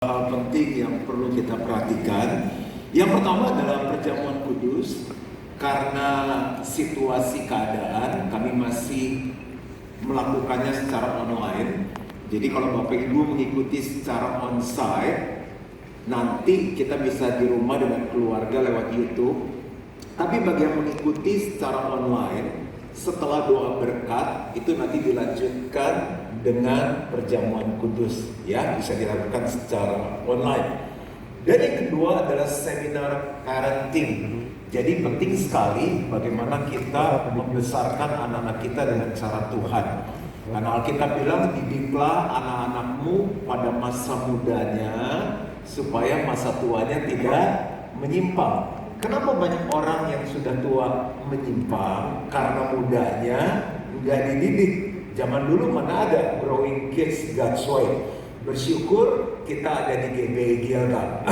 Hal penting yang perlu kita perhatikan. Yang pertama adalah perjamuan kudus. Karena situasi keadaan, kami masih melakukannya secara online. Jadi kalau Bapak Ibu mengikuti secara onsite, nanti kita bisa di rumah dengan keluarga lewat YouTube. Tapi bagi yang mengikuti secara online, setelah doa berkat itu nanti dilanjutkan dengan perjamuan kudus, ya, bisa dilakukan secara online. Dan yang kedua adalah seminar parenting. Jadi penting sekali bagaimana kita membesarkan anak-anak kita dengan cara Tuhan. Karena Alkitab bilang, didiklah anak-anakmu pada masa mudanya supaya masa tuanya tidak menyimpang. Kenapa banyak orang yang sudah tua menyimpang? Karena mudanya nggak dididik. Zaman dulu mana ada Growing Kids God's Way. Bersyukur kita ada di GBI Gilgal.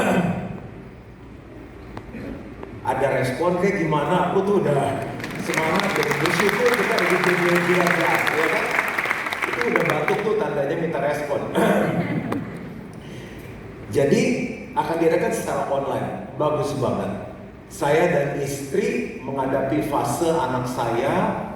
Ada respon kayak gimana? Aku tuh udah semangat dan bersyukur kita ada di GBI Gilgal, ya kan? Itu udah batuk tuh tandanya minta respon. Jadi akan diadakan secara online. Bagus banget. Saya dan istri menghadapi fase anak saya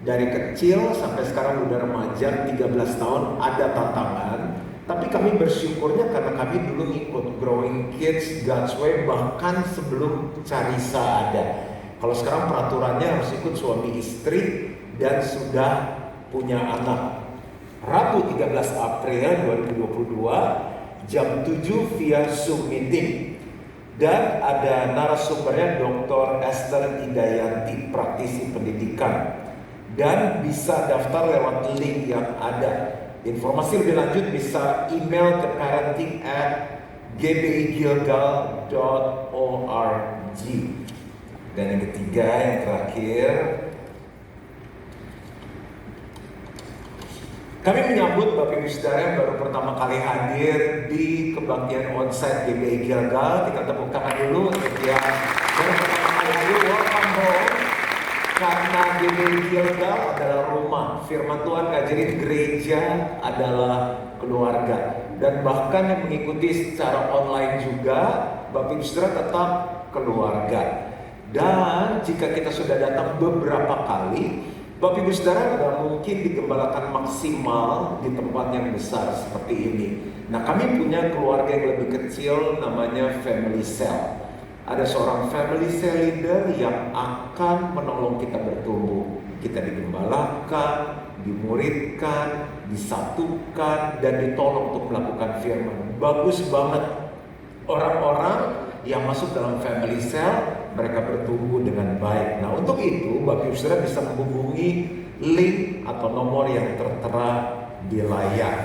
dari kecil sampai sekarang udah remaja 13 tahun, ada tantangan. Tapi kami bersyukurnya karena kami dulu ikut Growing Kids God's Way bahkan sebelum Carisa ada. Kalau sekarang peraturannya harus ikut suami istri dan sudah punya anak. Rabu 13 April 2022 jam 7 via Zoom meeting. Dan ada narasumbernya Dr. Esther Idayanti, praktisi pendidikan. Dan bisa daftar lewat link yang ada. Informasi lebih lanjut bisa email ke parenting@gbigilgal.org. Dan yang ketiga, yang terakhir, kami menyambut Bapak Ibu Saudara yang baru pertama kali hadir di kebaktian onsite GBI Gilgal. Kita tepuk tangan dulu untuk yang baru pertama kali hadir. Welcome home. Karena GBI Gilgal adalah rumah. Firman Tuhan ngajarin gereja adalah keluarga. Dan bahkan yang mengikuti secara online juga, Bapak Ibu Saudara tetap keluarga. Dan jika kita sudah datang beberapa kali, Bapak Ibu Saudara tidak mungkin digembalakan maksimal di tempat yang besar seperti ini. Nah, kami punya keluarga yang lebih kecil namanya family cell. Ada seorang family cell leader yang akan menolong kita bertumbuh. Kita digembalakan, dimuridkan, disatukan, dan ditolong untuk melakukan firman. Bagus banget. Orang-orang yang masuk dalam family cell, mereka bertumbuh dengan baik. Nah, untuk itu Bapak Ibu Saudara bisa menghubungi link atau nomor yang tertera di layar.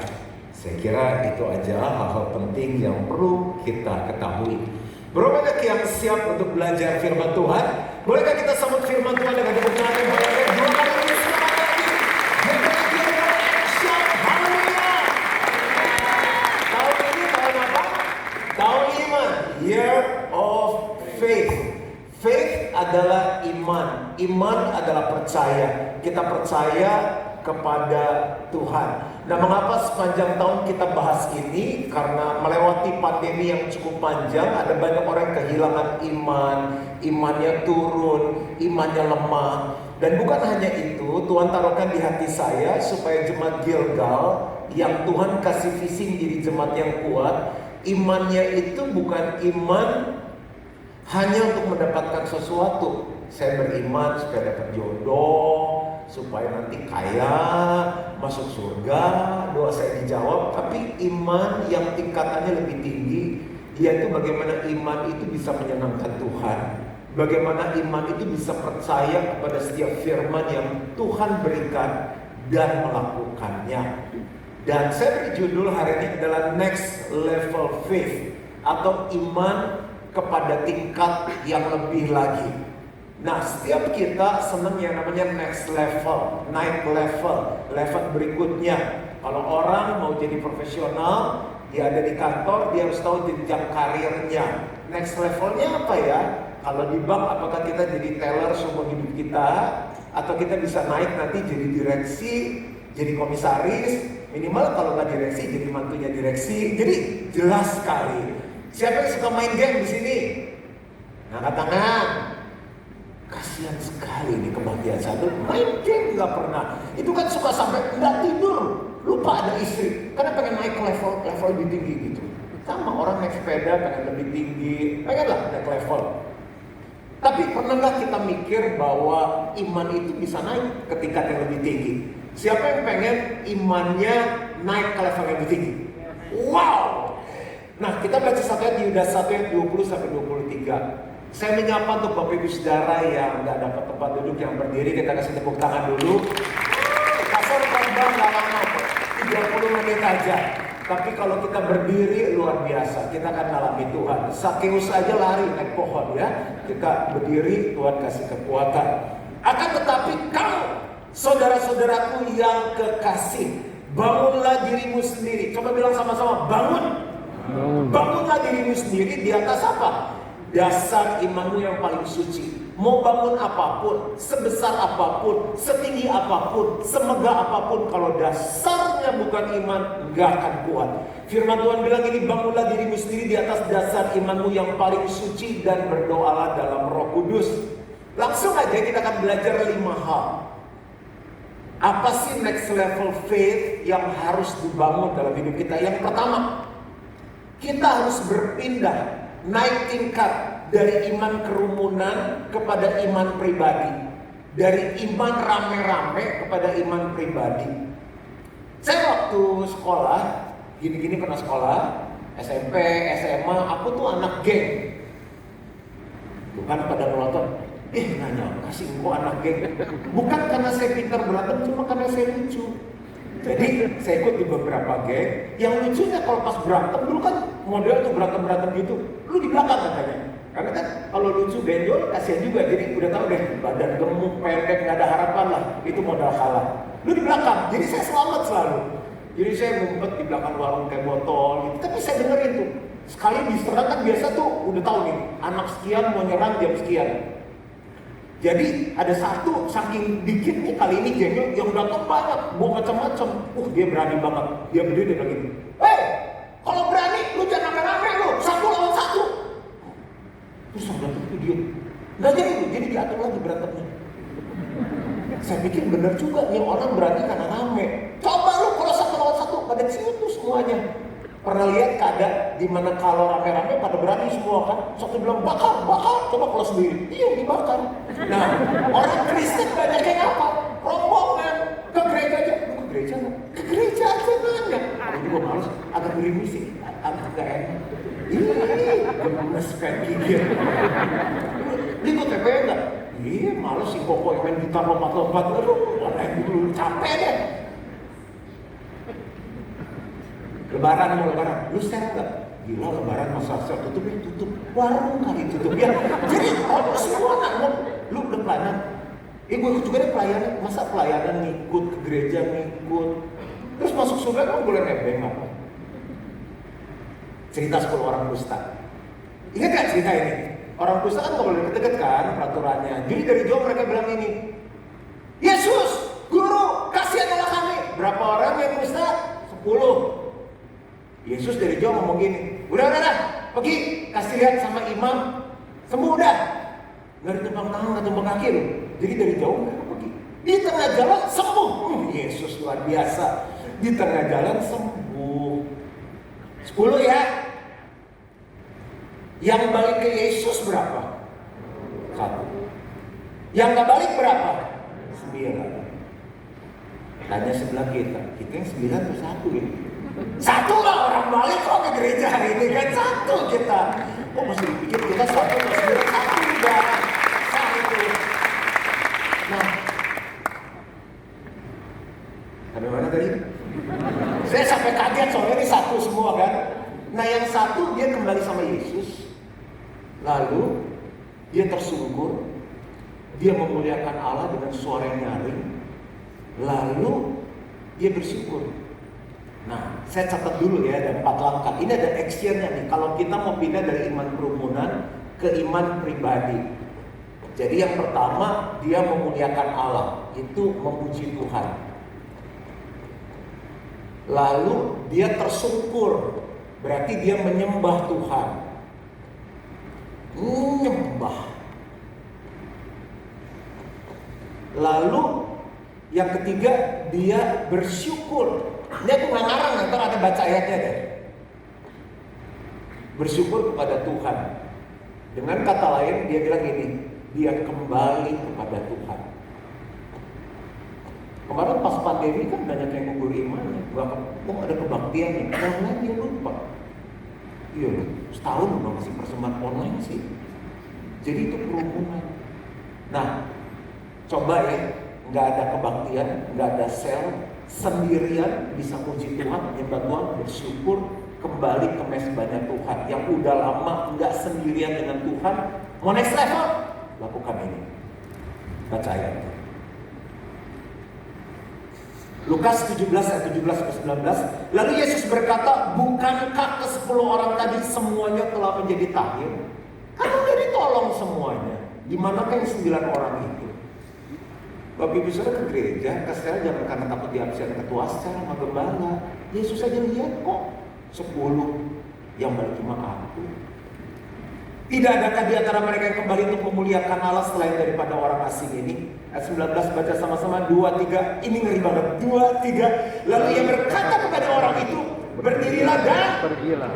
Saya kira itu aja hal-hal penting yang perlu kita ketahui. Berapa banyak yang siap untuk belajar firman Tuhan? Bolehkah kita sambut firman Tuhan dengan tepuk tangan yang banyak? Dua kali ini selamat pagi. Haleluya. Tahun ini tahun apa? Tahun iman. Year of Faith. Faith adalah iman. Iman adalah percaya. Kita percaya kepada Tuhan. Nah, mengapa sepanjang tahun kita bahas ini? Karena melewati pandemi yang cukup panjang, ada banyak orang yang kehilangan iman, imannya turun, imannya lemah. Dan bukan hanya itu, Tuhan taruhkan di hati saya supaya jemaat Gilgal yang Tuhan kasih visi menjadi jemaat yang kuat, imannya itu bukan iman hanya untuk mendapatkan sesuatu. Saya beriman supaya dapat jodoh, supaya nanti kaya, masuk surga, doa saya dijawab. Tapi iman yang tingkatannya lebih tinggi, yaitu bagaimana iman itu bisa menyenangkan Tuhan. Bagaimana iman itu bisa percaya kepada setiap firman yang Tuhan berikan dan melakukannya. Dan saya beri judul hari ini adalah Next Level Faith, atau iman kepada tingkat yang lebih lagi. Nah, setiap kita senang yang namanya next level, naik level berikutnya. Kalau orang mau jadi profesional, dia ada di kantor, dia harus tahu jenjang karirnya. Next levelnya apa ya? Kalau di bank, apakah kita jadi teller seumur hidup kita, atau kita bisa naik nanti jadi direksi, jadi komisaris, minimal kalau nggak direksi jadi mantunya direksi. Jadi jelas sekali. Siapa yang suka main game di sini? Angkat tangan. Kasihan sekali nih kebahagiaan satu, main game nggak pernah. Itu kan suka sampai nggak tidur, lupa ada istri, karena pengen naik ke level lebih tinggi gitu. Sama orang naik sepeda pengen lebih tinggi, pengenlah naik level. Tapi pernah nggak kita mikir bahwa iman itu bisa naik ke tingkat yang lebih tinggi? Siapa yang pengen imannya naik ke level yang lebih tinggi? Wow! Nah, kita baca satu ayat di Yudas 1 ayat 20 sampai 23. Saya menyapa untuk Bapak Ibu Saudara yang nggak dapat tempat duduk, yang berdiri, kita kasih tepuk tangan dulu. Kasar kembang nggak lama, 30 menit aja. Tapi kalau kita berdiri luar biasa, kita akan alami Tuhan. Sakeus aja lari naik pohon ya. Kita berdiri, Tuhan kasih kekuatan. Akan tetapi kamu, saudara-saudaraku yang kekasih, bangunlah dirimu sendiri. Coba bilang sama-sama, bangun. Bangunlah dirimu sendiri di atas apa? Dasar imanmu yang paling suci. Mau bangun apapun, sebesar apapun, setinggi apapun, semegah apapun, kalau dasarnya bukan iman, nggak akan kuat. Firman Tuhan bilang ini, bangunlah dirimu sendiri di atas dasar imanmu yang paling suci dan berdoalah dalam Roh Kudus. Langsung aja kita akan belajar 5 hal. Apa sih next level faith yang harus dibangun dalam hidup kita? Yang pertama, kita harus berpindah, naik tingkat dari iman kerumunan kepada iman pribadi. Dari iman rame-rame kepada iman pribadi. Saya waktu sekolah, gini-gini pernah sekolah, SMP, SMA, aku tuh anak geng. Bukan pada nonton, nanya, kasih kok anak geng. Bukan karena saya pintar berantem, cuma karena saya lucu. Jadi saya ikut di beberapa geng. Yang lucunya kalau pas berantem, dulu kan model tuh berantem gitu, lu di belakang katanya. Karena kan kalau lucu benjol kasihan juga, jadi udah tahu deh badan gemuk, pendek, nggak ada harapan lah, itu modal kalah. Lu di belakang, jadi saya selamat selalu. Jadi saya ngumpet di belakang warung kayak botol gitu. Tapi saya dengerin tuh, sekali diserang kan biasa tuh udah tahu nih, anak sekian mau nyerang jam sekian. Jadi ada satu, saking dikit nih kali ini gengnya yang datang banyak, bawa macam-macam. Dia berani banget, dia berdiri dia bilang gini, "Hei, kalau berani lu jangan rame-rame lu, 1 lawan 1." Terus saya bilang itu dia, nggak jadi diatur lagi berantemnya. Saya pikir bener juga nih orang berani karena rame. Coba lu kalau 1 lawan 1 pada sini tuh semuanya. Pernah lihat keadaan dimana kalau rame-rame pada berani semua kan? Satu bilang bakar, coba kalau sendiri, iya dibakar. Nah, orang Kristen banyak yang apa? Rombongan ke gereja aja, ke gereja nggak? Ke gereja aja nanya. Aku juga males, agak gerimis sih, agak gak enak. Gemes kayak gigit. Ini kok TPN nggak? Iya, males sih kok yang main gitar lompat-lompat, naik dulu, capek deh. Lebaran, lu share nggak? Gila lebaran masa tutup, warung kali tutup ya. Jadi semua anak lu udah pelayanan. Gue juga deh pelayanan, masa pelayanan ngikut ke gereja ngikut. Terus masuk surga kamu boleh nebeng apa? Cerita 10 orang kusta. Ingat gak cerita ini? Orang kusta kan nggak boleh deket-deket kan peraturannya. Jadi dari jauh mereka bilang ini, Yesus, Guru, kasihanlah kami. Berapa orang yang kusta? 10. Yesus dari jauh ngomong gini, udah, pergi kasih lihat sama imam, sembuh udah. Nggak ditumpang tangan, nggak tumpang kaki loh. Jadi dari jauh mereka pergi. Di tengah jalan sembuh. Yesus luar biasa. Di tengah jalan sembuh. 10 ya. Yang balik ke Yesus berapa? 1. Yang nggak balik berapa? 9. Tanya sebelah kita yang 9 atau 1 ya? 1 lah orang balik kok ke gereja hari ini kan 1 kita. Oh mesti dipikir kita 1 atau 9, 1 udah 1. Nah, sampai mana tadi? Saya sampai kaget soalnya ini 1 semua kan. Nah yang 1 dia kembali sama Yesus. Lalu dia tersungkur, dia memuliakan Allah dengan suara yang nyaring. Lalu dia bersyukur. Nah, saya catat dulu ya, ada 4 langkah. Ini ada actionnya nih. Kalau kita mau pindah dari iman kerumunan ke iman pribadi. Jadi yang pertama, dia memuliakan Allah. Itu memuji Tuhan. Lalu dia tersungkur, berarti dia menyembah Tuhan. Menyembah. Lalu yang ketiga dia bersyukur. Dia tuh nggak ngarang, ntar ada baca ayatnya deh. Bersyukur kepada Tuhan. Dengan kata lain dia bilang gini, dia kembali kepada Tuhan. Kemarin pas pandemi kan banyak yang gugur imannya. Ada kebaktian nih, karena dia lupa. Iya, setahun udah masih persembahan online sih. Jadi itu kerumunan. Nah, coba ya, nggak ada kebaktian, nggak ada sel, sendirian bisa puji Tuhan, nyembah Tuhan, bersyukur, kembali ke mesbahnya Tuhan. Yang udah lama nggak sendirian dengan Tuhan, mau next level, lakukan ini. Baca ayatnya. Lukas 17 ayat 17-19. Lalu Yesus berkata, bukankah ke-10 orang tadi semuanya telah menjadi tahir? Kan udah ditolong semuanya. Dimanakah yang 9 orang itu? Bapak Ibu Saudara ke gereja, kasih jangan karena takut diabsen ketua secara sama gembala. Yesus aja lihat kok 10 yang balik cuma aku. Tidak adakah di antara mereka yang kembali untuk memuliakan Allah selain daripada orang asing ini? Ayat 19 baca sama-sama, 2, 3. Ini ngeri banget. 2, 3. Lalu ia berkata kepada orang itu, berdirilah dan pergilah.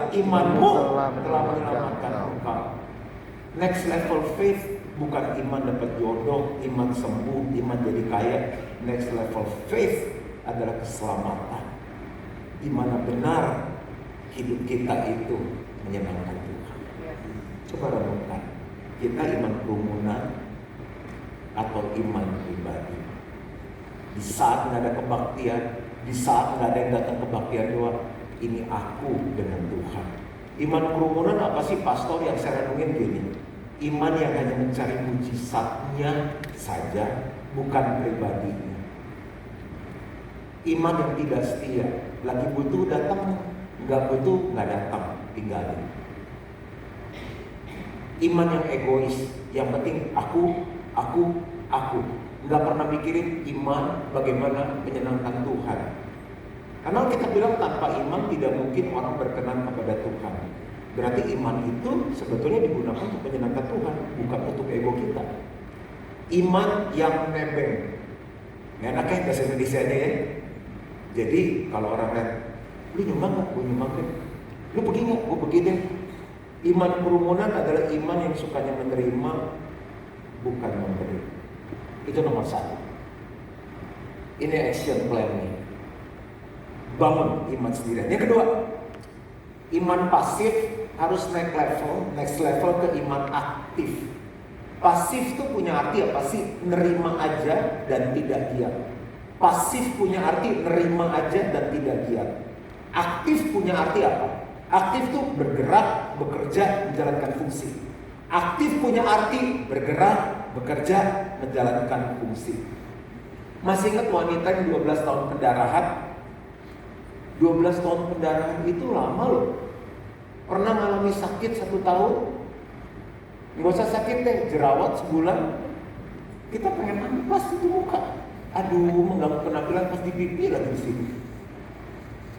Imanmu telah menyelamatkan engkau. Next level faith bukan iman dapat jodoh, iman sembuh, iman jadi kaya. Next level faith adalah keselamatan, di mana benar hidup kita itu menyenangkan Tuhan. Coba renungkan, kita iman kerumunan atau iman pribadi? Di saat nggak ada kebaktian, di saat nggak ada yang datang kebaktian doa, ini aku dengan Tuhan. Iman kerumunan apa sih pastor? Yang saya renungin gini, iman yang hanya mencari mujizatnya saja, bukan pribadinya. Iman yang tidak setia, lagi butuh datang, nggak butuh nggak datang, tinggalin. Iman yang egois, yang penting aku, nggak pernah mikirin iman bagaimana menyenangkan Tuhan. Karena kita bilang tanpa iman tidak mungkin orang berkenan kepada Tuhan. Berarti iman itu sebetulnya digunakan untuk menyenangkan Tuhan, bukan untuk ego kita. Iman yang nebeng. Enak ya bahasa Indonesianya ya. Jadi kalau orang lihat, lu nyumbang nggak? Gue nyumbang deh. Lu pergi nggak? Gue pergi deh. Iman kerumunan adalah iman yang sukanya menerima, bukan memberi. Itu nomor 1. Ini action plan-nya. Bangun iman sendirian. Yang kedua, iman pasif harus naik level, next level ke iman aktif. Pasif itu punya arti apa sih? Nerima aja dan tidak giat. Pasif punya arti nerima aja dan tidak giat. Aktif punya arti apa? Aktif itu bergerak, bekerja, menjalankan fungsi. Aktif punya arti bergerak, bekerja, menjalankan fungsi. Masih ingat wanita yang 12 tahun pendarahan? 12 tahun pendarahan itu lama loh. Pernah mengalami sakit 1 tahun? Nggak usah sakit deh, jerawat sebulan. Kita pengen ampas itu muka. Aduh, mengganggu penampilan pas di pipi lagi di sini.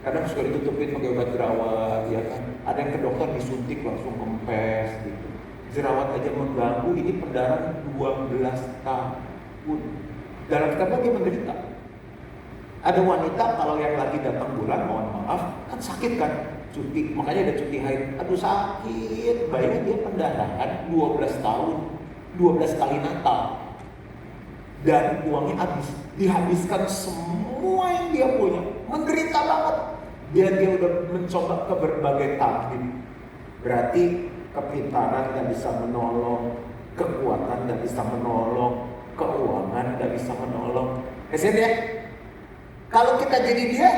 Kadang suka ditutupin pakai obat jerawat, ya kan. Ada yang ke dokter disuntik langsung kempes gitu. Jerawat aja mengganggu, ini pendarahan 12 tahun. Dalam kitabnya dia menderita. Ada wanita kalau yang lagi datang bulan, mohon maaf, kan sakit kan, cuti, makanya ada cuti haid. Aduh sakit, bayangin dia pendarahan 12 tahun, 12 kali Natal. Dan uangnya habis, dihabiskan semua yang dia punya, menderita banget. Dia udah mencoba ke berbagai tahap. Berarti kepintaran nggak bisa menolong, kekuatan nggak bisa menolong, keuangan nggak bisa menolong. Kasian ya? Kalau kita jadi dia,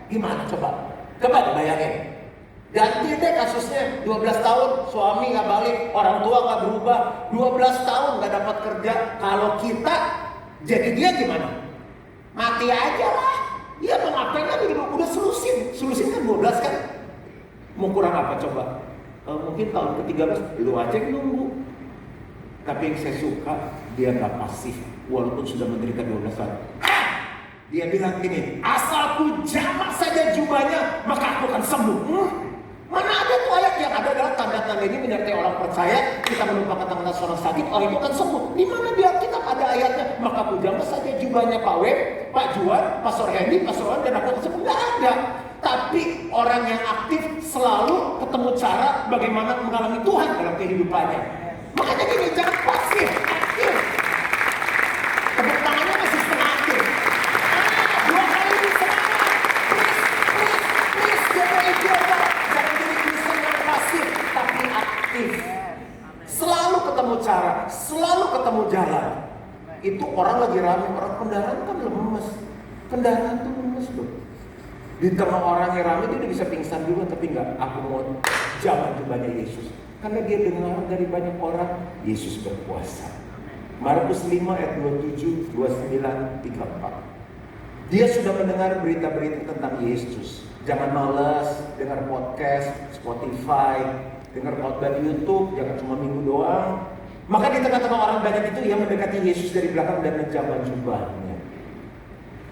gimana coba? Coba bayangin. Ganti deh kasusnya, 12 tahun suami nggak balik, orang tua nggak berubah, 12 tahun nggak dapat kerja. Kalau kita jadi dia gimana? Mati aja lah. Iya mau ngapain lagi? Udah selusin kan 12 kan? Mau kurang apa coba? Mungkin tahun ke-13 lu aja yang nunggu. Tapi yang saya suka, dia gak pasif walaupun sudah menderita 12 tahun. Dia bilang gini, asal ku jamah saja jubahnya, maka aku akan sembuh. Mana ada tuh ayat? Yang ada adalah tanda-tanda ini menyertai orang percaya. Kita menumpahkan tangan seorang sakit, orang itu akan sembuh. Di mana di Alkitab ada ayatnya? Maka ku jamah saja jubahnya Pak Web, Pak Juan, Pastor Hendy, Pastor Wan, dan aku akan sembuh. Nggak ada. Tapi orang yang aktif selalu ketemu cara bagaimana mengalami Tuhan dalam kehidupannya. Makanya gini, jangan pasif, aktif. Tepuk tangannya masih setengah aktif. 2 kali ini semangat. Please, jangan jadi Kristen yang pasif, tapi aktif. Selalu ketemu cara, selalu ketemu jalan. Itu orang lagi rame, orang kendaraan kan lemes. Kendaraan tuh lemes loh. Di tengah orang yang ramai dia udah bisa pingsan juga, tapi enggak, aku mau jalan jubahnya Yesus. Karena dia dengar dari banyak orang, Yesus berkuasa. Markus 5 ayat 27, 29, 34. Dia sudah mendengar berita-berita tentang Yesus. Jangan malas dengar podcast, Spotify, dengar khotbah di YouTube, jangan cuma minggu doang. Maka di tengah-tengah orang banyak itu, ia mendekati Yesus dari belakang dan menjamah jubahnya.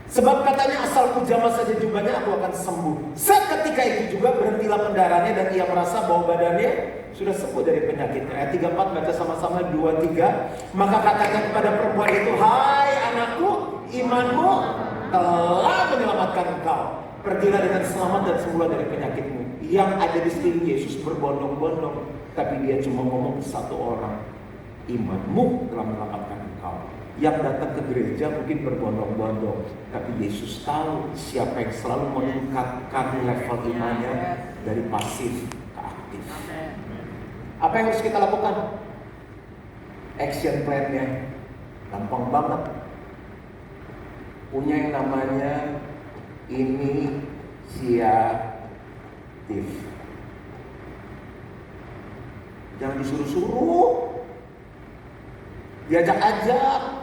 Sebab katanya asal ku jamah saja jubahnya aku akan sembuh. Seketika itu juga berhentilah pendarahannya dan ia merasa bahwa badannya sudah sembuh dari penyakitnya. Ayat 34 baca sama-sama 2-3. Maka katanya kepada perempuan itu, hai anakku, imanmu telah menyelamatkan engkau. Pergilah dengan selamat dan sembuhlah dari penyakitmu. Yang ada di sekeliling Yesus berbondong-bondong, tapi dia cuma ngomong satu orang, imanmu telah menyelamatkan engkau. Yang datang ke gereja mungkin berbondong-bondong, tapi Yesus tahu siapa yang selalu meningkatkan level imannya dari pasif ke aktif. Apa yang harus kita lakukan? Action plan-nya gampang banget. Punya yang namanya inisiatif. Jangan disuruh-suruh, diajak-ajak.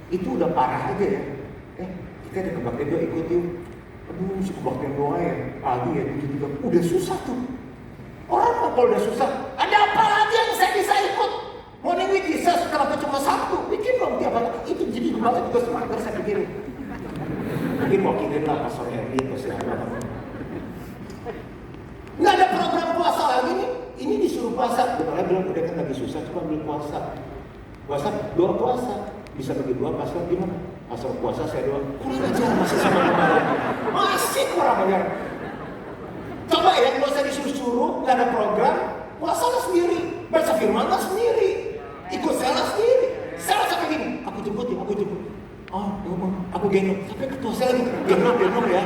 Itu udah parah aja ya. Kita ada kebaktian doa, ikut yuk. Aduh, kebaktian doa ya pagi ya, udah susah tuh. Orang kalau udah susah, ada apa lagi yang saya bisa ikut? Morning with Jesus, kenapa cuma Sabtu? Bikin dong tiap hari. Itu jadi banget juga semangat saya pikirin. Mungkin mau kirim lah Pastor Hendy atau siapa. Nggak ada program puasa lagi nih. Ini disuruh puasa. Benar bilang udah kan lagi susah, coba ambil puasa. Doa puasa. Bisa bagi dua, pastor gimana? Pastor puasa saya doa. Kurang ajar masih sama kemarin. Masih kurang ajar. Coba ya, kalau saya disuruh-suruh, nggak ada program, puasalah sendiri, baca firmanlah sendiri, ikut salah sendiri. Salah sampai gini, aku jemput ya, aku jemput. Oh, aku gendong. Sampai ketua saya lagi gendong ya.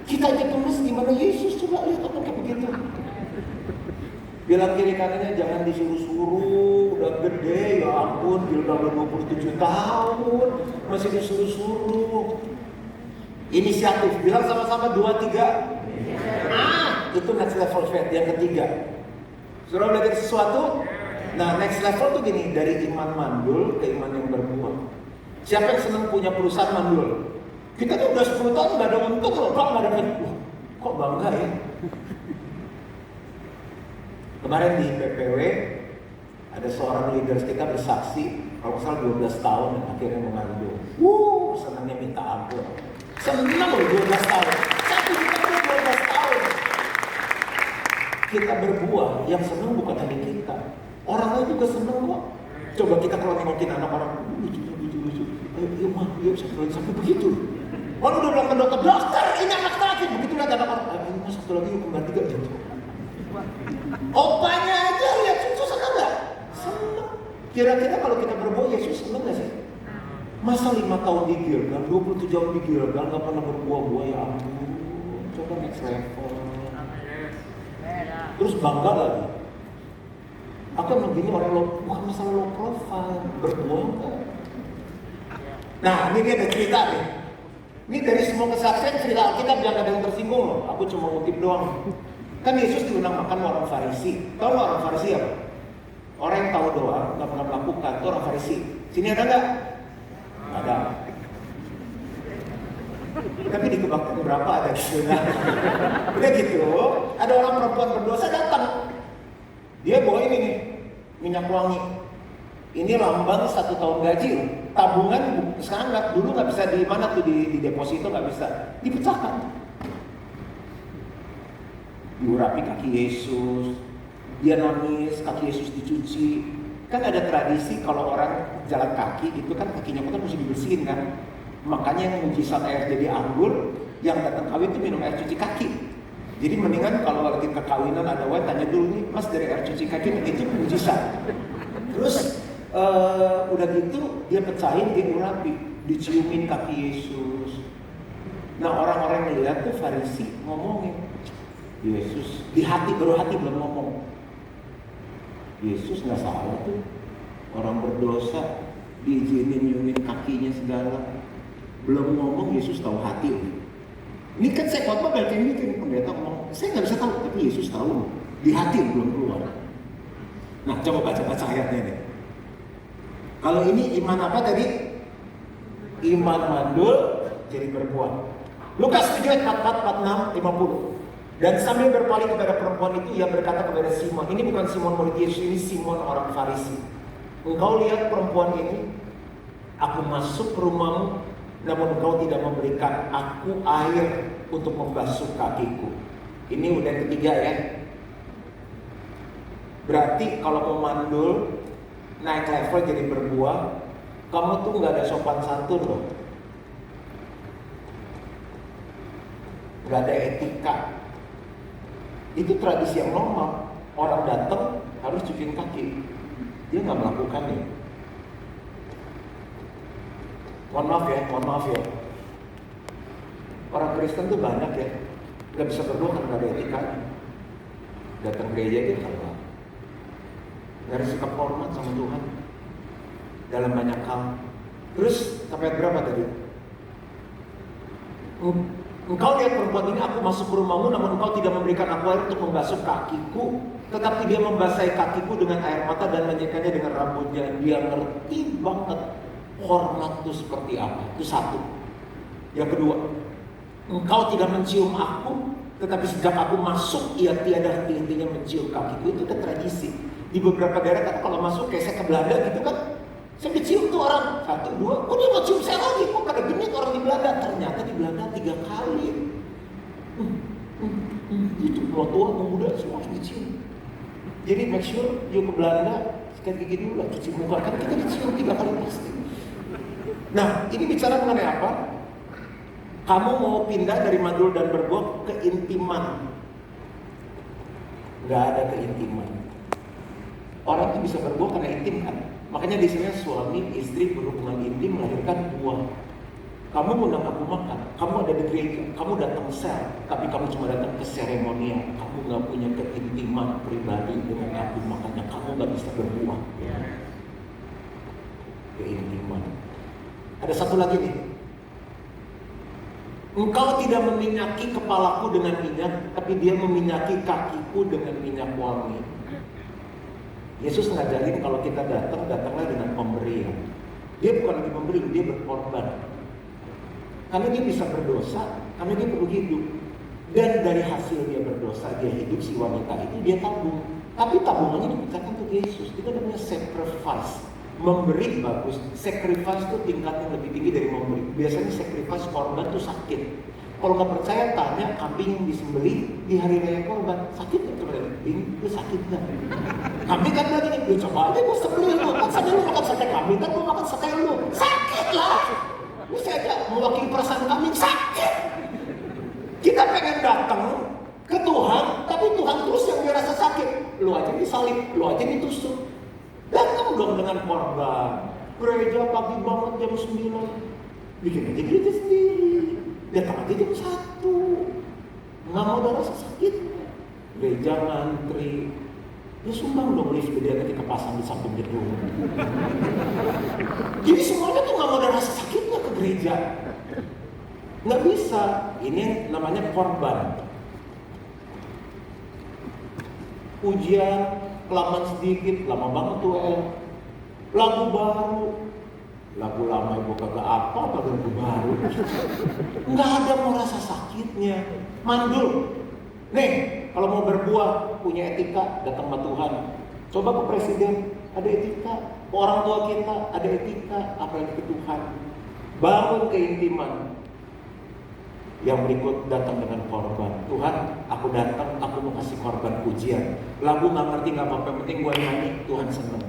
Kita aja tulis gimana Yesus, coba lihat apa kayak begitu. Bilang kiri kanannya jangan disuruh-suruh, udah gede, ya ampun, dia udah 27 tahun, masih disuruh-suruh. Inisiatif, bilang sama-sama 2-3. Itu next level faith, yang ketiga. Suruh belajar sesuatu, nah next level tuh gini, dari iman mandul ke iman yang berbuah. Siapa yang senang punya perusahaan mandul? Kita tuh udah 10 tahun gak ada untung loh, kok gak ada kok bangga ya? Kemarin di PPW ada seorang leader kita bersaksi, kalau salah 12 tahun akhirnya mengandung. Senangnya minta ampun. Senang loh 12 tahun. Satu kita 12 tahun. Kita berbuah, yang senang bukan hanya kita. Orang lain juga senang kok. Coba kita kalau nengokin anak orang, lucu. Ayo mah, dia bisa sampai begitu. Kalau udah bilang ke dokter, ini anak terakhir. Begitu lihat anak orang, ini mas satu lagi kembali 3 jam. Opanya aja lihat cucu senang gak? Senang. Kira-kira kalau kita berbuah, Yesus senang gak sih? Masa 5 tahun di Gilgal, 27 tahun di Gilgal gak pernah berbuah-buah, ya ampun. Coba next level. Terus bangga lagi. Aku begini orang bukan masalah low profile, berbuah enggak. Nah ini dia ada cerita nih. Ini dari semua kesaksian cerita Alkitab jangan ada yang tersinggung loh. Aku cuma ngutip doang. Kan Yesus diundang makan orang Farisi. Tahu nggak orang Farisi apa? Orang yang tahu doang, nggak pernah melakukan. Itu orang Farisi. Sini ada nggak? Nggak ada. Tapi di kebaktian berapa ada gitu. Udah gitu, ada orang perempuan berdosa datang. Dia bawa ini nih, minyak wangi. Ini lambang 1 tahun gaji loh. tabungan sekarang dulu nggak bisa di mana tuh di deposito nggak bisa, dipecahkan. Diurapi kaki Yesus, dia nangis, kaki Yesus dicuci. Kan ada tradisi kalau orang jalan kaki itu kan kakinya kan mesti dibersihin kan. Makanya yang mujizat air jadi anggur, yang datang kawin itu minum air cuci kaki. Jadi mendingan kalau lagi kekawinan ada wae tanya dulu nih, Mas dari air cuci kaki itu mujizat. Terus udah gitu dia pecahin, dia urapi, diciumin kaki Yesus. Nah orang-orang yang lihat tuh Farisi ngomongin Yesus di hati, baru hati belum ngomong. Yesus nggak salah tuh, orang berdosa diizinin nyiumin kakinya segala. Belum ngomong Yesus tahu hati. Ini kan saya khotbah balik ini kan pendeta ngomong, saya nggak bisa tahu, tapi Yesus tahu di hati belum keluar. Nah coba baca ayatnya deh. Kalau ini iman apa tadi? Iman mandul jadi berbuah. Lukas 7 ayat 44, 46, 50. Dan sambil berpaling kepada perempuan itu, ia berkata kepada Simon, ini bukan Simon murid Yesus, ini Simon orang Farisi. Engkau lihat perempuan ini, aku masuk ke rumahmu, namun engkau tidak memberikan aku air untuk membasuh kakiku. Ini udah ketiga ya. Berarti kalau mau mandul, naik level jadi berbuah, kamu tuh nggak ada sopan santun loh, nggak ada etika. Itu tradisi yang normal. Orang datang harus cuciin kaki, dia nggak melakukannya. Mohon maaf ya. Orang Kristen tuh banyak ya, nggak bisa berdoa karena nggak ada etikanya. Datang gereja itu kalau nggak ada sikap hormat sama Tuhan dalam banyak hal. Terus sampai berapa tadi? Engkau lihat perempuan ini, aku masuk ke rumahmu, namun engkau tidak memberikan aku air untuk membasuh kakiku, tetapi dia membasahi kakiku dengan air mata dan menyekanya dengan rambutnya. Dia ngerti banget hormat itu seperti apa. Itu satu. Yang kedua, engkau tidak mencium aku, tetapi sejak aku masuk, ia tiada henti-hentinya mencium kakiku. Itu kan tradisi. Di beberapa daerah kan kalau masuk kayak saya ke Belanda gitu kan, saya dicium tuh orang, 1, 2, dia mau cium saya lagi, kok pada genit orang di Belanda. Ternyata di Belanda 3 kali. Itu mau tua, mau muda, semua harus dicium. Jadi make sure you ke Belanda, sekali gigi dulu lah, cuci muka, kan kita dicium 3 kali pasti. Nah, ini bicara mengenai apa? Kamu mau pindah dari mandul dan berbuah ke intiman. Gak ada keintiman. Orang itu bisa berbuah karena intim kan. Makanya di sini suami istri berhubungan intim melahirkan buah. Kamu undang aku makan, kamu ada di gereja, kamu datang sel, tapi kamu cuma datang ke seremonial. Kamu nggak punya keintiman pribadi dengan aku, makanya kamu nggak bisa berbuah. Keintiman. Ada satu lagi nih. Engkau tidak meminyaki kepalaku dengan minyak, tapi dia meminyaki kakiku dengan minyak wangi. Yesus ngajarin kalau kita datanglah dengan pemberian. Dia bukan lagi memberi, dia berkorban. Karena dia bisa berdosa, karena dia perlu hidup. Dan dari hasil dia berdosa, dia hidup, si wanita itu dia tabung. Tapi tabungannya diberikan untuk Yesus. Itu namanya sacrifice. Memberi bagus, sacrifice itu tingkat yang lebih tinggi dari memberi. Biasanya sacrifice korban itu sakit. Kalau nggak percaya tanya kambing yang disembelih di hari raya korban, sakit nggak coba itu sakit nggak? Kambing kan bilang gini, lu coba aja gue sembelih lu, kan saja lu makan sate kambing, kan lu makan sate lu, sakit lah. Lu saya aja mewakili perasaan kambing, sakit. Kita pengen datang ke Tuhan, tapi Tuhan terus yang merasa sakit. Lu aja disalib, lu aja ditusuk. Datang dong dengan korban. Gereja pagi banget jam 9, bikin aja gereja sendiri. Datang aja jam 1, nggak mau ada rasa sakit. Gereja ngantri, ya sumbang dong lift dia ketika pasang di samping gedung. Jadi semuanya tuh nggak mau ada rasa sakitnya ke gereja. Nggak bisa. Ini namanya korban. Ujian, kelamaan sedikit, lama banget tuh lagu baru. Lagu lama ibu kagak apa lagu baru. Nggak ada mau rasa sakitnya. Mandul. Nih, kalau mau berbuah punya etika, datang sama Tuhan. Coba ke presiden, ada etika. orang tua kita, ada etika, apalagi ke Tuhan. Bangun keintiman. Yang berikut datang dengan korban. Tuhan, aku datang, aku mau kasih korban pujian. Lagu gak ngerti, gak apa-apa, yang penting gue nyanyi, Tuhan senang.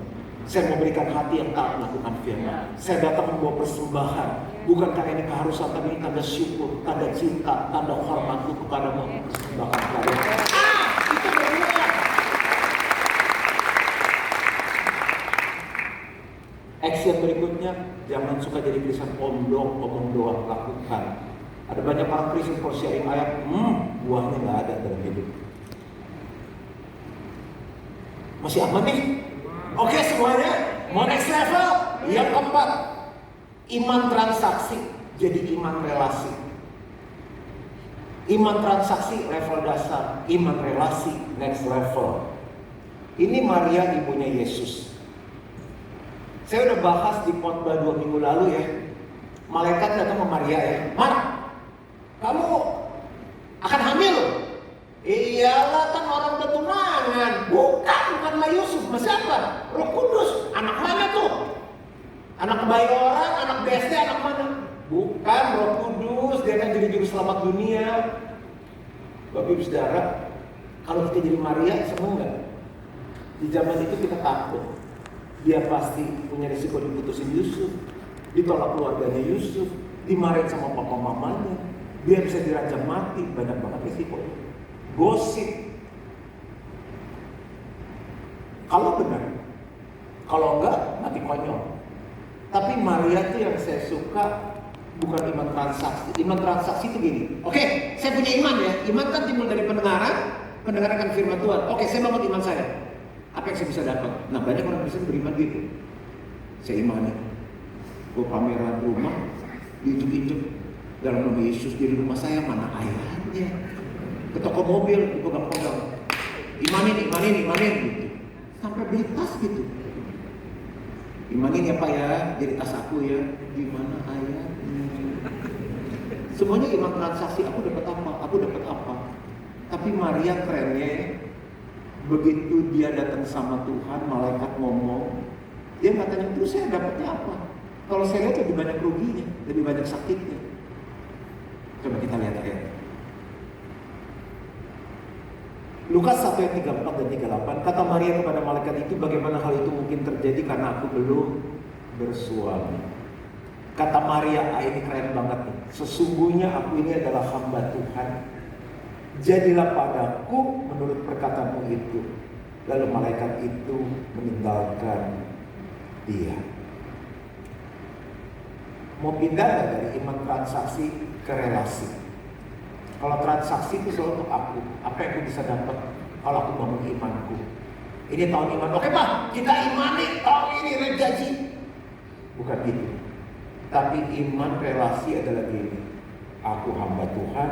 Saya mau berikan hati yang taat melakukan firman. Saya datang membawa persembahan. Bukan karena ini keharusan, tapi ini tanda syukur, tanda cinta, tanda hormatku kepadamu. Persembahkan kalian. Itu berbeda. Action berikutnya, jangan suka jadi Kristen omong doang, lakukan. Ada banyak orang Kristen kalau sharing ayat, buahnya nggak ada dalam hidup. Masih aman nih? Oke semuanya, mau next level? Yang keempat, iman transaksi jadi iman relasi. Iman transaksi level dasar, iman relasi next level. Ini Maria ibunya Yesus. Saya udah bahas di khotbah 2 minggu lalu ya. Malaikat datang ke Maria ya, kamu akan hamil? Iyalah, kan orang udah tunangan. Bukanlah Yusuf, mas siapa? Roh Kudus. Anak mana tuh? Anak bayi orang, anak BSD, anak mana? Bukan Roh Kudus, dia akan jadi juru selamat dunia. Bapak Ibu Saudara, kalau kita jadi Maria, seneng nggak? Di zaman itu kita takut. Dia pasti punya risiko diputusin Yusuf, ditolak keluarganya Yusuf, dimarahin sama papa mamanya. Dia bisa dirajam mati, banyak banget risiko. Gosip. Kalau benar, kalau enggak mati konyol. Tapi Maria itu yang saya suka bukan iman transaksi. Iman transaksi itu gini. Oke, saya punya iman ya. Iman kan timbul dari pendengaran kan firman Tuhan. Oke, saya bangun iman saya. Apa yang saya bisa dapat? Nah, banyak orang Kristen beriman gitu. Saya imani. Gue pameran rumah, diinjek-injek. Dalam nama Yesus di rumah saya, mana ayatnya? Ke toko mobil, dipegang-pegang. Imanin gitu. Sampai beli tas gitu. Imanin ya Pak ya, jadi tas aku ya. Gimana ayatnya? Semuanya iman transaksi, aku dapat apa. Tapi Maria kerennya ya. Begitu dia datang sama Tuhan, malaikat ngomong. Dia nggak tanya, terus saya dapatnya apa? Kalau saya lihat lebih banyak ruginya, lebih banyak sakitnya. Coba kita lihat ayat. Lukas 1 ayat 34 dan 38. Kata Maria kepada malaikat itu, bagaimana hal itu mungkin terjadi karena aku belum bersuami. Kata Maria, ini keren banget nih. Sesungguhnya aku ini adalah hamba Tuhan. Jadilah padaku menurut perkataanmu itu. Lalu malaikat itu meninggalkan dia. Mau pindah nggak dari iman transaksi ke relasi? Kalau transaksi itu selalu untuk aku, apa yang aku bisa dapat kalau aku bangun imanku. Ini tahun iman, oke Pak, kita imani tahun ini regaji. Bukan gitu. Tapi iman relasi adalah gini. Aku hamba Tuhan,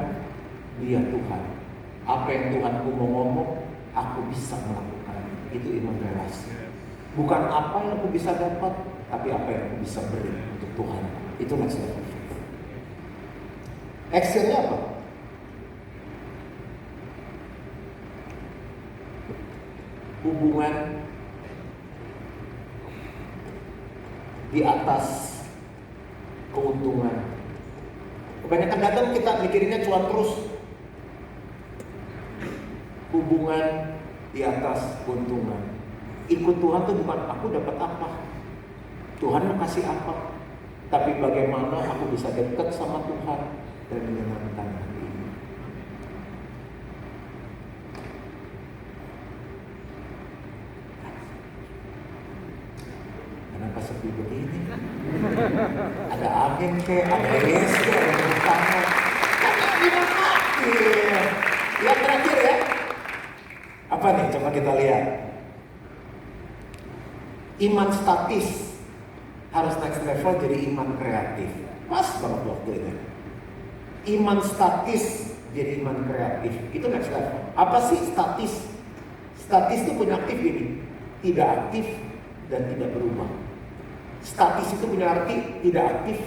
dia Tuhan. Apa yang Tuhanku mau ngomong, aku bisa melakukan. Itu iman relasi. Bukan apa yang aku bisa dapat, tapi apa yang aku bisa beri untuk Tuhan. Itu next level. Actionnya apa? Hubungan di atas keuntungan. Kebanyakan datang kita mikirinnya cuan terus. Hubungan di atas keuntungan. Ikut Tuhan tuh bukan aku dapat apa, Tuhan mau kasih apa, tapi bagaimana aku bisa dekat sama Tuhan dan menyenangkan hati. Kenapa sepi begini? Ada angin ke, ada es ke, ada bencana. Karena minum mati. Yang terakhir ya. Apa nih? Coba kita lihat. Iman statis harus next level jadi iman kreatif. Pas banget waktu ini. Iman statis jadi iman kreatif. Itu next level. Apa sih statis? Statis itu punya aktif gini. Tidak aktif dan tidak berubah. Statis itu punya arti tidak aktif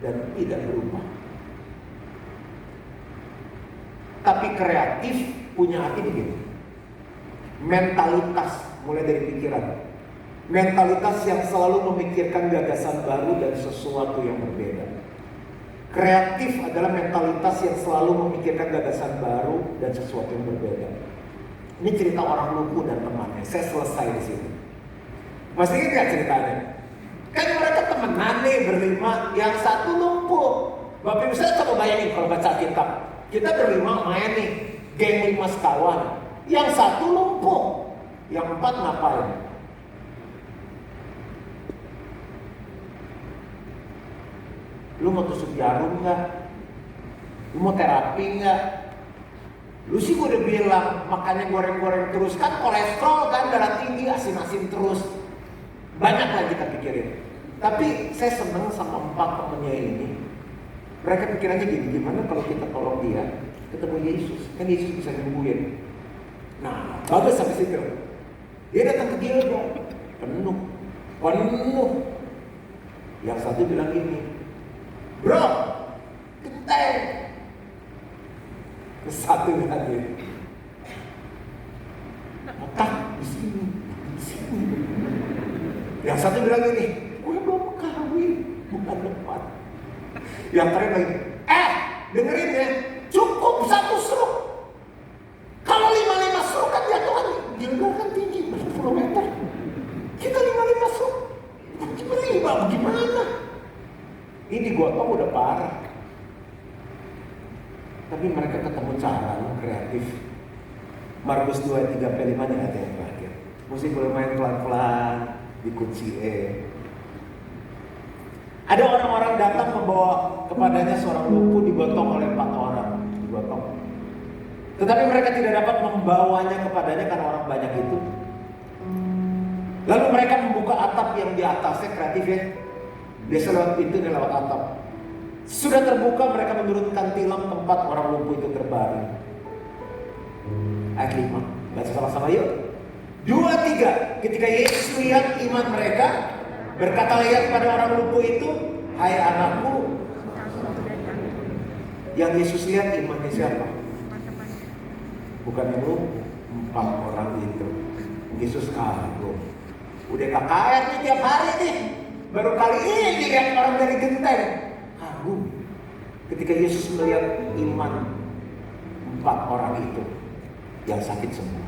dan tidak berubah. Tapi kreatif punya arti begini. Mentalitas mulai dari pikiran. Mentalitas yang selalu memikirkan gagasan baru dan sesuatu yang berbeda. Kreatif adalah mentalitas yang selalu memikirkan gagasan baru dan sesuatu yang berbeda. Ini cerita orang lumpuh dan temannya. Saya selesai di sini. Masih ingat gak ceritanya? Kan mereka temenan nih berlima, yang satu lumpuh. Bapak Ibu saya coba bayangin kalau baca kitab. Kita berlima main nih, geng 5 sekawan. Yang satu lumpuh, yang 4 ngapain? Lu mau tusuk jarum nggak? Lu mau terapi nggak? Lu sih gue udah bilang, makanya goreng-goreng terus. Kan kolesterol kan, darah tinggi, asin-asin terus. Banyak lah kita pikirin. Tapi saya seneng sama 4 temennya ini. Mereka pikirannya gini, gimana kalau kita tolong dia ketemu Yesus? Kan Yesus bisa nyembuhin. Nah, bagus sampai situ. Dia datang ke Gilgal, penuh. Yang satu bilang gini, bro, genteng. Terus satu lagi, otak di sini. Yang satu bilang gini, gue belum kawin, bukan depan. Yang terakhir lagi, dengerin ya, cukup 1 stroke. Kalau 5 stroke kan jatuhan, Gilgal kan tinggi, berpuluh meter. Kita 5 stroke, bagaimana? Ini gotong udah parah. Tapi mereka ketemu cara kreatif. Markus 2:3-5 nya ada yang terakhir. Mesti boleh main pelan-pelan di kunci E. Ada orang-orang datang membawa kepadanya seorang lumpuh digotong oleh 4 orang. Digotong. Tetapi mereka tidak dapat membawanya kepadanya karena orang banyak itu. Lalu mereka membuka atap yang di atasnya, kreatif ya. Biasa lewat pintu dan lewat atap. Sudah terbuka, mereka menurunkan tilam tempat orang lumpuh itu terbaring. Ayat 5, baca sama-sama yuk. 2, 3, ketika Yesus lihat iman mereka, berkatalah ia kepada orang lumpuh itu, hai anakku. Yang Yesus lihat imannya siapa? Bukan yang lumpuh, 4 orang itu. Yesus kagum. Udah KKR nih tiap hari nih. Baru kali ini lihat orang dari genteng. Kagum. Ketika Yesus melihat iman 4 orang itu yang sakit sembuh.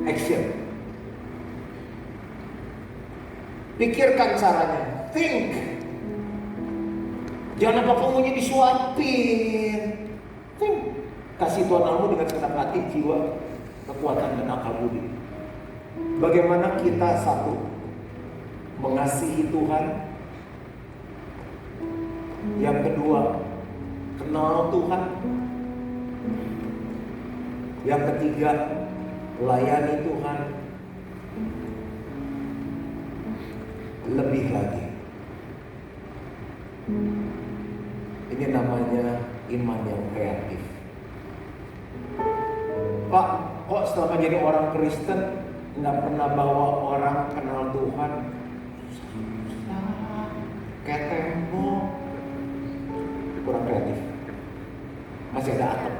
Action. Pikirkan caranya. Think. Jangan apa maunya disuapin. Think. Kasih Tuhan Allah dengan segenap hati, jiwa, kekuatan dan akal budi. Bagaimana kita satu mengasihi Tuhan, yang kedua kenal Tuhan, yang ketiga layani Tuhan, lebih lagi. Ini namanya iman yang kreatif. Pak, kok setelah menjadi orang Kristen nggak pernah bawa orang kenal Tuhan? Susah, kayak tembok. Kurang kreatif. Masih ada atap.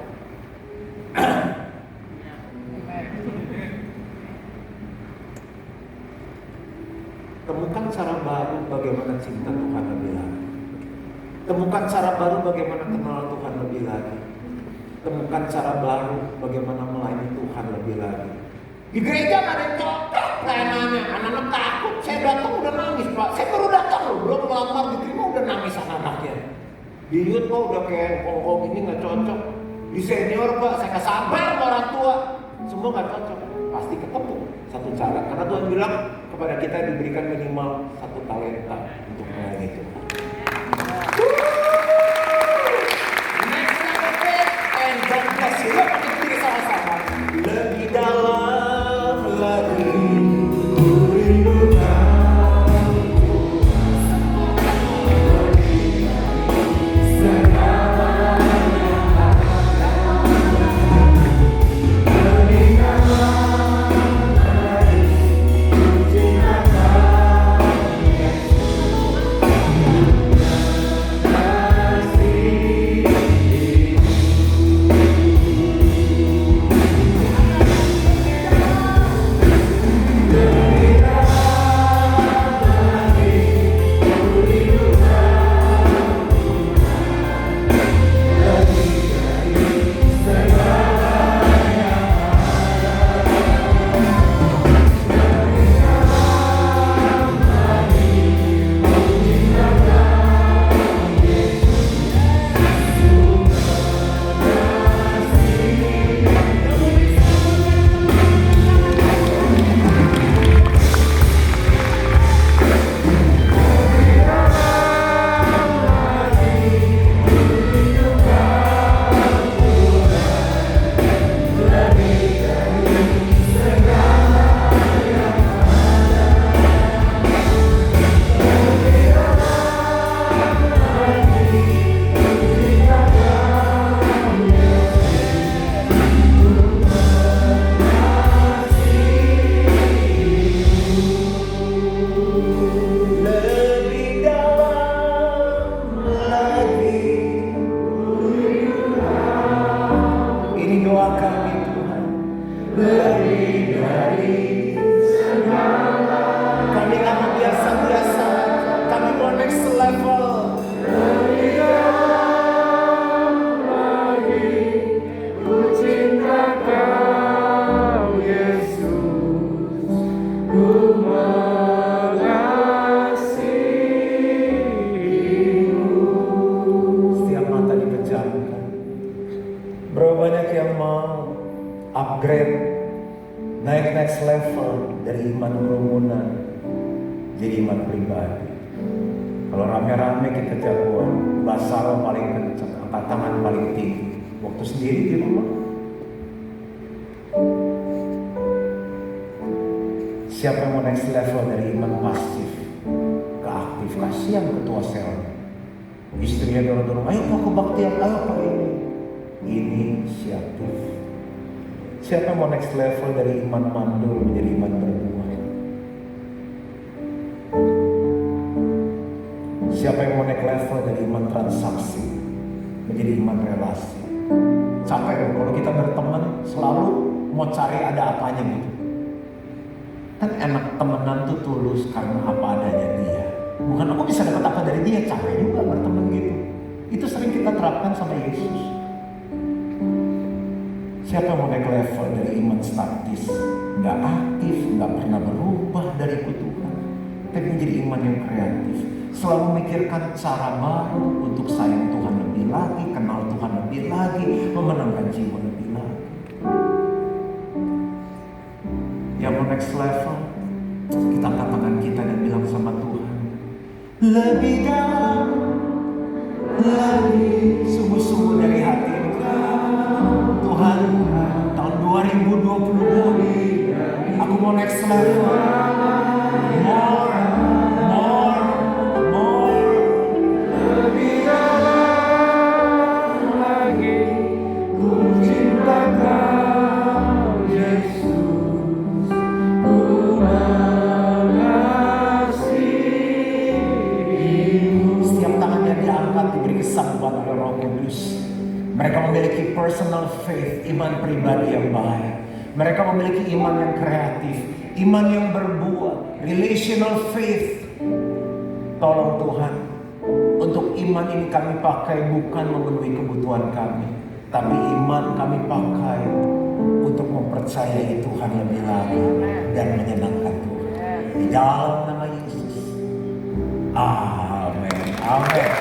Temukan cara baru bagaimana cinta Tuhan lebih lagi. Temukan cara baru bagaimana kenal Tuhan lebih lagi. Temukan cara baru bagaimana melayani Tuhan lebih lagi. Di gereja nggak ada yang cocok pelayanannya. Anak-anak takut. Saya datang udah nangis, Pak. Saya baru datang loh, belum melamar diterima udah nangis anak-anaknya. Di youth Pak udah kayak kongkong ini nggak cocok. Di senior Pak, saya kesabar sama orang tua. Semua nggak cocok. Pasti ketemu satu cara. Karena Tuhan bilang kepada kita diberikan minimal 1 talenta untuk melayani Tuhan. Next level faith and God bless you. Yuk kita pilih sama-sama. Lebih dalam lagi. doa kami Tuhan. Lebih dari segala. Kami gak mau biasa-biasa. Kami mau next level. Lebih dalam lagi. Ku cinta Kau Yesus. Ku mengasihimu. Setiap mata dipejamkan. Berapa banyak yang mau upgrade, naik next level dari iman kerumunan jadi iman pribadi. Kalau rame-rame kita jagoan, basar paling kencang, angkat tangan paling tinggi. Waktu sendiri di rumah. Siapa yang mau next level dari iman pasif ke aktif? Kasihan ketua selnya. Istrinya dorong-dorong, ayo Pak kebaktian, ayo Pak ini. Inisiatif. Siapa yang mau next level dari iman mandul menjadi iman berbuah? Siapa yang mau naik level dari iman transaksi menjadi iman relasi? Sampai kalau kita berteman selalu mau cari ada apanya gitu. Kan enak temenan tuh tulus karena apa adanya dia. Bukan aku bisa dapat apa dari dia, capek juga berteman gitu. Itu sering kita terapkan sama Yesus. Siapa yang mau naik level dari iman statis, nggak aktif, nggak pernah berubah dari Tuhan, tapi menjadi iman yang kreatif, selalu memikirkan cara baru untuk sayang Tuhan lebih lagi, kenal Tuhan lebih lagi, memenangkan jiwa lebih lagi. Yang mau next level, kita angkat tangan kita dan bilang sama Tuhan, lebih dalam lagi, sungguh-sungguh dari hati Tuhan. Tahun 2022 aku mau next level, more, lebih dalam lagi. Ku cinta Kau Yesus, ku mengasihimu. Setiap tangannya diangkat diberi kesanggupan oleh Roh Kudus. Mereka memiliki personal faith, iman pribadi yang baik. Mereka memiliki iman yang kreatif, iman yang berbuah, relational faith. Tolong Tuhan, untuk iman ini kami pakai bukan memenuhi kebutuhan kami, tapi iman kami pakai untuk mempercayai Tuhan lebih lagi dan menyenangkan Tuhan. Di dalam nama Yesus. Amin. Amin.